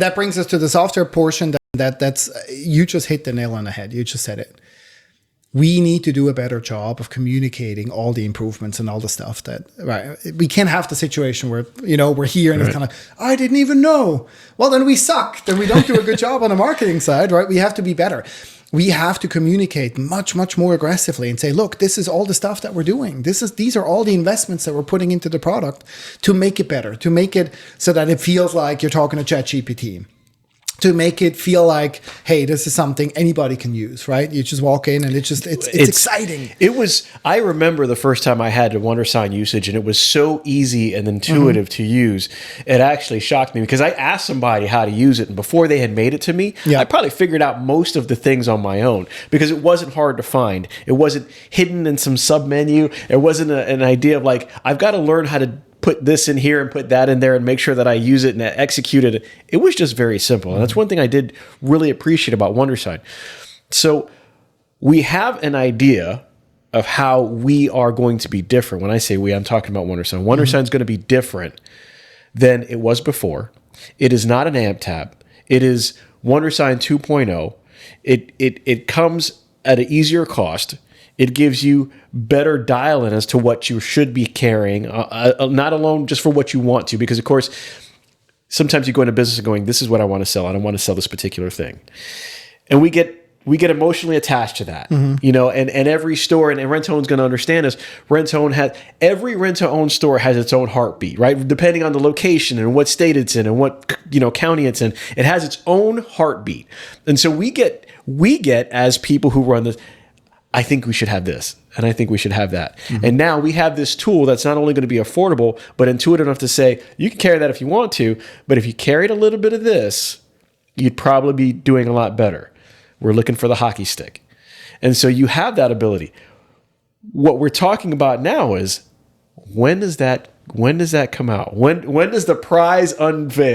that brings us to the software portion. That's you just hit the nail on the head. You just said it. We need to do a better job of communicating all the improvements and all the stuff that, right. We can't have the situation where, we're here and it's kind of, I didn't even know. Well, then we suck. Then we don't do a good job on the marketing side, right? We have to be better. We have to communicate much, much more aggressively and say, look, this is all the stuff that we're doing. These are all the investments that we're putting into the product to make it better, to make it so that it feels like you're talking to ChatGPT. To make it feel like, hey, this is something anybody can use, right? You just walk in and it's exciting. I remember the first time I had a Wondersign usage and it was so easy and intuitive to use. It actually shocked me because I asked somebody how to use it, and before they had made it to me, I probably figured out most of the things on my own because it wasn't hard to find. It wasn't hidden in some sub menu. It wasn't an idea of like, I've got to learn how to put this in here and put that in there and make sure that I use it and execute it. It was just very simple. And that's one thing I did really appreciate about Wondersign. So we have an idea of how we are going to be different. When I say we, I'm talking about Wondersign. Wondersign is going to be different than it was before. It is not an AMP tab. It is Wondersign 2.0. It comes at an easier cost. It gives you better dial-in as to what you should be carrying, not alone just for what you want to, because of course, sometimes you go into business and going, this is what I want to sell. I don't want to sell this particular thing. And we get emotionally attached to that, and every store, and Rent-to-Own's going to understand this. Every rent-to-own store has its own heartbeat, right? Depending on the location and what state it's in and what, county it's in, it has its own heartbeat. And so we get as people who run this, I think we should have this, and I think we should have that. And now we have this tool that's not only going to be affordable, but intuitive enough to say, you can carry that if you want to, but if you carried a little bit of this, you'd probably be doing a lot better. We're looking for the hockey stick. And so you have that ability. What we're talking about now is, when does that come out? When does the prize unveil?